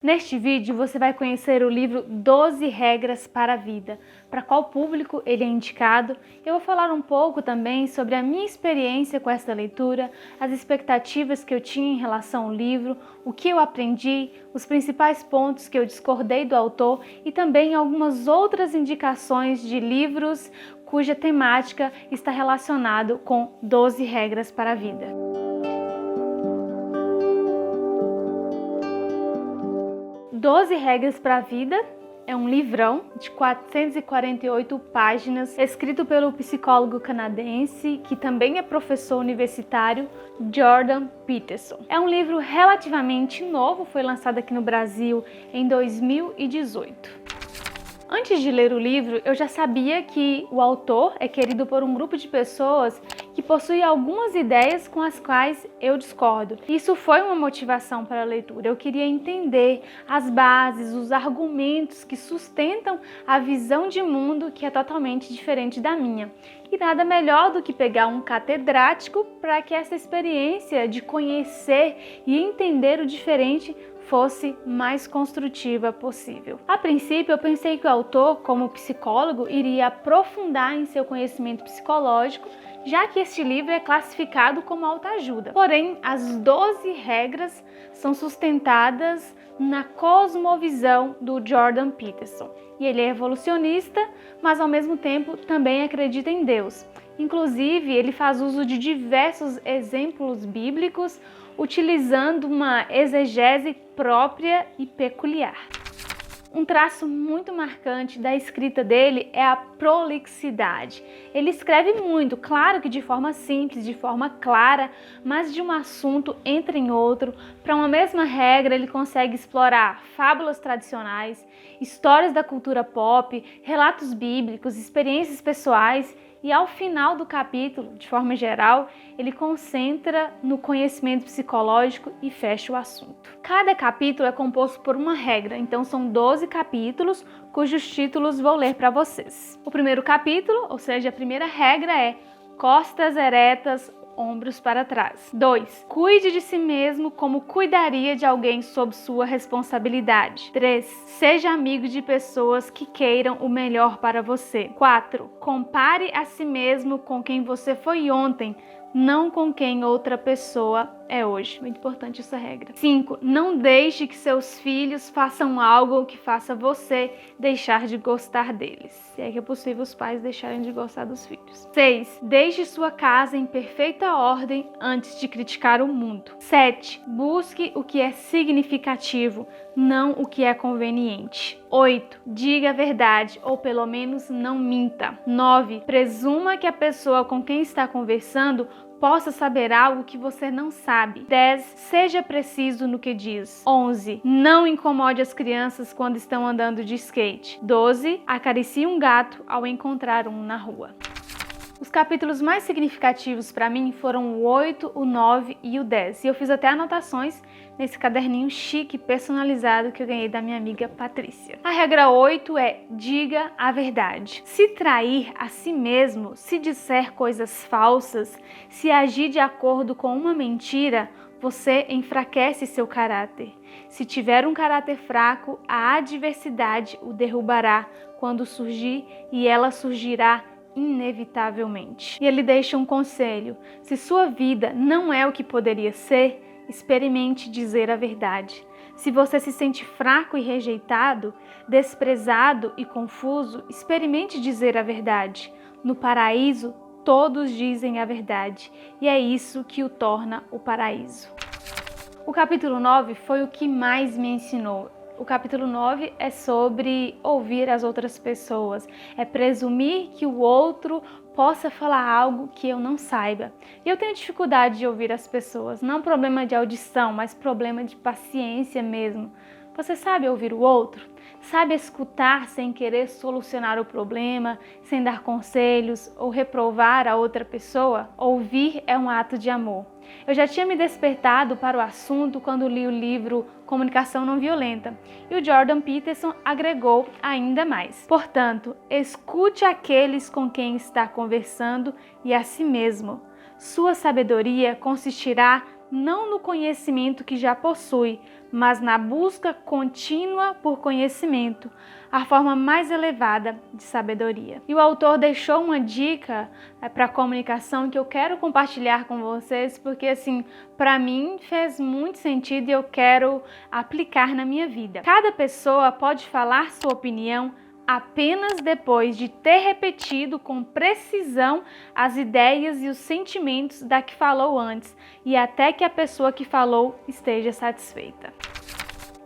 Neste vídeo você vai conhecer o livro 12 Regras para a Vida, para qual público ele é indicado. Eu vou falar um pouco também sobre a minha experiência com essa leitura, as expectativas que eu tinha em relação ao livro, o que eu aprendi, os principais pontos que eu discordei do autor e também algumas outras indicações de livros cuja temática está relacionada com 12 Regras para a Vida. 12 Regras para a Vida é um livrão de 448 páginas, escrito pelo psicólogo canadense, que também é professor universitário, Jordan Peterson. É um livro relativamente novo, foi lançado aqui no Brasil em 2018. Antes de ler o livro, eu já sabia que o autor é querido por um grupo de pessoas que possui algumas ideias com as quais eu discordo. Isso foi uma motivação para a leitura. Eu queria entender as bases, os argumentos que sustentam a visão de mundo que é totalmente diferente da minha. E nada melhor do que pegar um catedrático para que essa experiência de conhecer e entender o diferente fosse mais construtiva possível. A princípio, eu pensei que o autor, como psicólogo, iria aprofundar em seu conhecimento psicológico, já que este livro é classificado como autoajuda. Porém, as 12 regras são sustentadas na cosmovisão do Jordan Peterson. E ele é evolucionista, mas ao mesmo tempo também acredita em Deus. Inclusive, ele faz uso de diversos exemplos bíblicos, utilizando uma exegese própria e peculiar. Um traço muito marcante da escrita dele é a prolixidade. Ele escreve muito, claro que de forma simples, de forma clara, mas de um assunto entra em outro. Para uma mesma regra, ele consegue explorar fábulas tradicionais, histórias da cultura pop, relatos bíblicos, experiências pessoais. E ao final do capítulo, de forma geral, ele concentra no conhecimento psicológico e fecha o assunto. Cada capítulo é composto por uma regra, então são 12 capítulos, cujos títulos vou ler para vocês. O primeiro capítulo, ou seja, a primeira regra é costas eretas, ombros para trás. 2. Cuide de si mesmo como cuidaria de alguém sob sua responsabilidade. 3. Seja amigo de pessoas que queiram o melhor para você. 4. Compare a si mesmo com quem você foi ontem, não com quem outra pessoa é hoje. Muito importante essa regra. 5. Não deixe que seus filhos façam algo que faça você deixar de gostar deles. Se é que é possível os pais deixarem de gostar dos filhos. 6. Deixe sua casa em perfeita ordem antes de criticar o mundo. 7. Busque o que é significativo, não o que é conveniente. 8. Diga a verdade, ou pelo menos não minta. 9. Presuma que a pessoa com quem está conversando possa saber algo que você não sabe. 10. Seja preciso no que diz. 11. Não incomode as crianças quando estão andando de skate. 12. Acaricie um gato ao encontrar um na rua. Os capítulos mais significativos para mim foram o 8, o 9 e o 10. E eu fiz até anotações nesse caderninho chique personalizado que eu ganhei da minha amiga Patrícia. A regra 8 é: diga a verdade. Se trair a si mesmo, se disser coisas falsas, se agir de acordo com uma mentira, você enfraquece seu caráter. Se tiver um caráter fraco, a adversidade o derrubará quando surgir, e ela surgirá inevitavelmente. E ele deixa um conselho: se sua vida não é o que poderia ser, experimente dizer a verdade. Se você se sente fraco e rejeitado, desprezado e confuso, experimente dizer a verdade. No paraíso, todos dizem a verdade, e é isso que o torna o paraíso. O capítulo 9 foi o que mais me ensinou. O capítulo 9 é sobre ouvir as outras pessoas, é presumir que o outro possa falar algo que eu não saiba. E eu tenho dificuldade de ouvir as pessoas, não problema de audição, mas problema de paciência mesmo. Você sabe ouvir o outro? Sabe escutar sem querer solucionar o problema, sem dar conselhos ou reprovar a outra pessoa? Ouvir é um ato de amor. Eu já tinha me despertado para o assunto quando li o livro Comunicação Não Violenta, e o Jordan Peterson agregou ainda mais. Portanto, escute aqueles com quem está conversando e a si mesmo. Sua sabedoria consistirá não no conhecimento que já possui, mas na busca contínua por conhecimento, a forma mais elevada de sabedoria. E o autor deixou uma dica para a comunicação que eu quero compartilhar com vocês, porque assim, para mim fez muito sentido e eu quero aplicar na minha vida. Cada pessoa pode falar sua opinião apenas depois de ter repetido com precisão as ideias e os sentimentos da que falou antes e até que a pessoa que falou esteja satisfeita.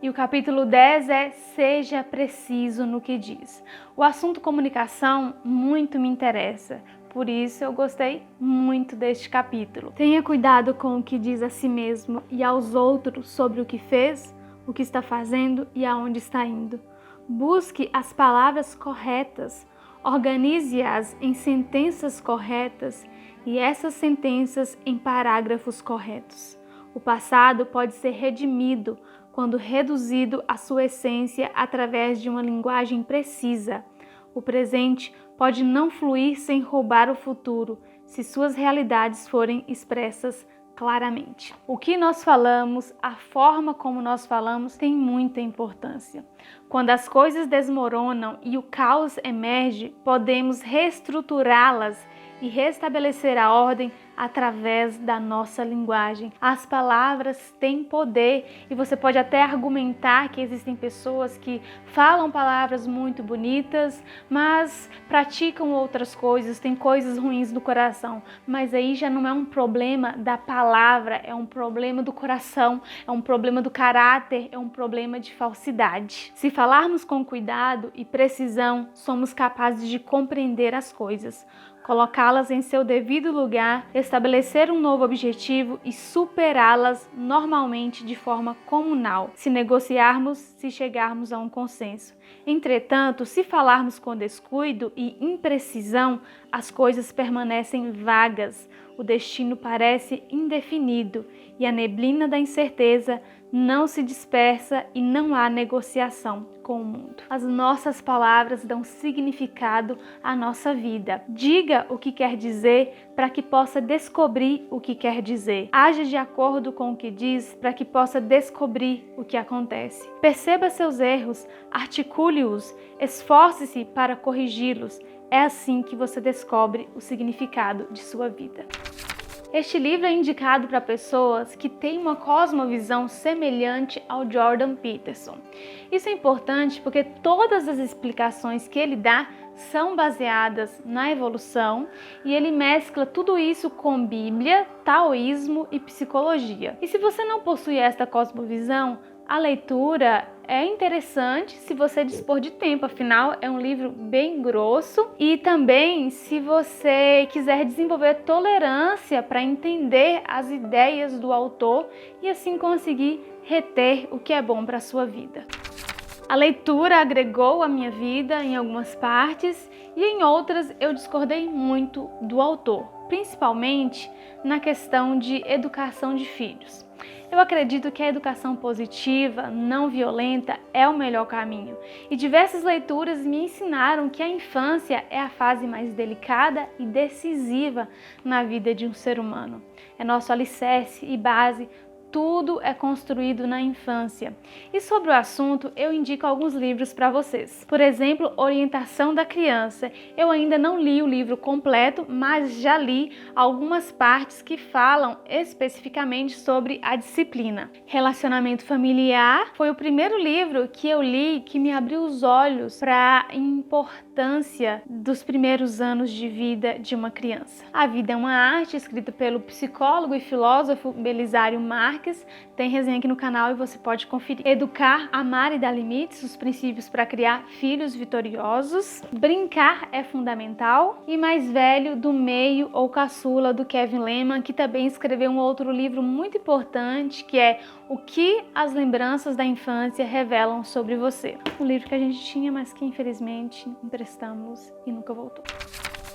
E o capítulo 10 é Seja Preciso no que diz. O assunto comunicação muito me interessa, por isso eu gostei muito deste capítulo. Tenha cuidado com o que diz a si mesmo e aos outros sobre o que fez, o que está fazendo e aonde está indo. Busque as palavras corretas, organize-as em sentenças corretas e essas sentenças em parágrafos corretos. O passado pode ser redimido quando reduzido à sua essência através de uma linguagem precisa. O presente pode não fluir sem roubar o futuro, se suas realidades forem expressas claramente. O que nós falamos, a forma como nós falamos tem muita importância. Quando as coisas desmoronam e o caos emerge, podemos reestruturá-las e restabelecer a ordem através da nossa linguagem. As palavras têm poder e você pode até argumentar que existem pessoas que falam palavras muito bonitas, mas praticam outras coisas, têm coisas ruins no coração. Mas aí já não é um problema da palavra, é um problema do coração, é um problema do caráter, é um problema de falsidade. Se falarmos com cuidado e precisão, somos capazes de compreender as coisas, colocá-las em seu devido lugar, estabelecer um novo objetivo e superá-las normalmente de forma comunal, se negociarmos, se chegarmos a um consenso. Entretanto, se falarmos com descuido e imprecisão, as coisas permanecem vagas, o destino parece indefinido e a neblina da incerteza não se dispersa e não há negociação com o mundo. As nossas palavras dão significado à nossa vida. Diga o que quer dizer para que possa descobrir o que quer dizer. Haja de acordo com o que diz para que possa descobrir o que acontece. Perceba seus erros, articule-os, esforce-se para corrigi-los. É assim que você descobre o significado de sua vida. Este livro é indicado para pessoas que têm uma cosmovisão semelhante ao Jordan Peterson. Isso é importante porque todas as explicações que ele dá são baseadas na evolução e ele mescla tudo isso com Bíblia, taoísmo e psicologia. E se você não possui esta cosmovisão, a leitura é interessante se você dispor de tempo, afinal é um livro bem grosso, e também se você quiser desenvolver tolerância para entender as ideias do autor e assim conseguir reter o que é bom para a sua vida. A leitura agregou à minha vida em algumas partes e em outras eu discordei muito do autor, principalmente na questão de educação de filhos. Eu acredito que a educação positiva, não violenta, é o melhor caminho. E diversas leituras me ensinaram que a infância é a fase mais delicada e decisiva na vida de um ser humano. É nosso alicerce e base. Tudo é construído na infância. E sobre o assunto, eu indico alguns livros para vocês. Por exemplo, Orientação da Criança. Eu ainda não li o livro completo, mas já li algumas partes que falam especificamente sobre a disciplina. Relacionamento Familiar foi o primeiro livro que eu li que me abriu os olhos para a importância dos primeiros anos de vida de uma criança. A Vida é uma Arte, escrito pelo psicólogo e filósofo Belisário Marques. Tem resenha aqui no canal e você pode conferir. Educar, Amar e Dar Limites, os princípios para criar filhos vitoriosos. Brincar é fundamental. E Mais Velho, do Meio ou Caçula, do Kevin Leman, que também escreveu um outro livro muito importante, que é O que as lembranças da infância revelam sobre você. Um livro que a gente tinha, mas que infelizmente emprestamos e nunca voltou.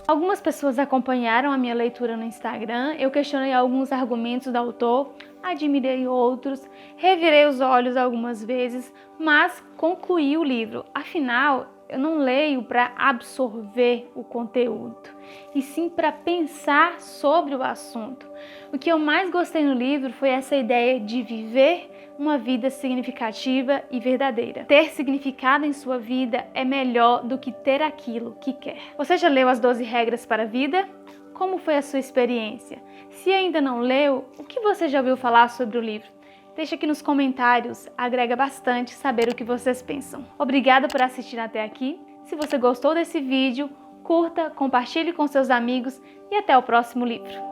Algumas pessoas acompanharam a minha leitura no Instagram, eu questionei alguns argumentos do autor, admirei outros, revirei os olhos algumas vezes, mas concluí o livro. Afinal, eu não leio para absorver o conteúdo, e sim para pensar sobre o assunto. O que eu mais gostei no livro foi essa ideia de viver uma vida significativa e verdadeira. Ter significado em sua vida é melhor do que ter aquilo que quer. Você já leu as 12 regras para a vida? Como foi a sua experiência? Se ainda não leu, o que você já ouviu falar sobre o livro? Deixa aqui nos comentários, agrega bastante saber o que vocês pensam. Obrigada por assistir até aqui. Se você gostou desse vídeo, curta, compartilhe com seus amigos e até o próximo livro.